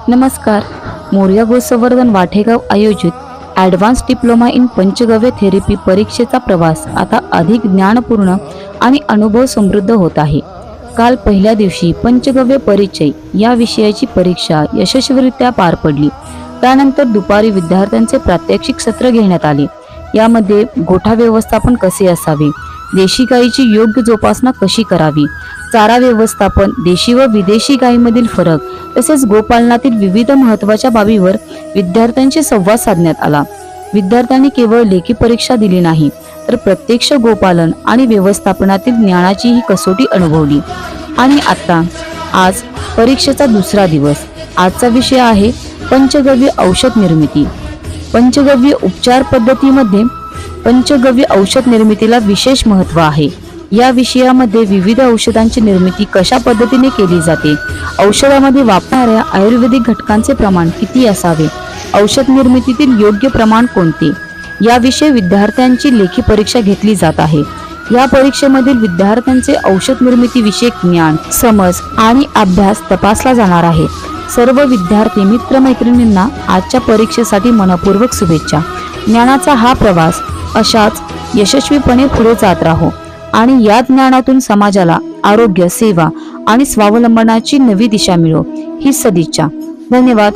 नमस्कार. मोरया गोसंवर्धन वाठेगाव आयोजित advance diploma in panchagavya therapy परीक्षेचा प्रवास आता अधिक ज्ञानपूर्ण आणि अनुभव समृद्ध होत आहे. काल पहिल्या दिवशी पंचगव्य परिचय या विषयाची परीक्षा यशस्वीरित्या पार पडली. त्यानंतर दुपारी विद्यार्थ्यांचे प्रात्यक्षिक सत्र घेण्यात आले. यामध्ये गोठा व्यवस्थापन कसे असावे, देशी गायीची योग्य जोपासना कशी करावी, चारा व्यवस्थापन, देशी व विदेशी गायीमधील फरक तसेच गोपालनातील विविध महत्त्वाच्या बाबीवर विद्यार्थ्यांशी संवाद साधण्यात आला. विद्यार्थ्यांनी केवळ लेखी परीक्षा दिली नाही, तर प्रत्यक्ष गोपालन आणि व्यवस्थापनातील ज्ञानाची ही कसोटी अनुभवली. आणि आज परीक्षेचा दुसरा दिवस. आजचा विषय आहे पंचगव्य औषध निर्मिती. पंचगव्य उपचार पद्धतीमध्ये पंचगव्य औषध निर्मितीला विशेष महत्त्व आहे. या विषयामध्ये विविध औषधांची निर्मिती कशा पद्धतीने केली जाते, औषधामध्ये वापरणाऱ्या आयुर्वेदिक घटकांचे प्रमाण किती असावे, औषध निर्मितीतील योग्य प्रमाण कोणते, याविषयी विद्यार्थ्यांची लेखी परीक्षा घेतली जात आहे. या परीक्षेमधील विद्यार्थ्यांचे औषध निर्मिती विषयक ज्ञान, समज आणि अभ्यास तपासला जाणार आहे. सर्व विद्यार्थी मित्रमैत्रिणींना आजच्या परीक्षेसाठी मनपूर्वक शुभेच्छा. ज्ञानाचा हा प्रवास अशाच यशस्वीपणे पुढे जात राहो आणि या ज्ञानातून समाजाला आरोग्य, सेवा आणि स्वावलंबनाची नवी दिशा मिळो, ही सदिच्छा. धन्यवाद.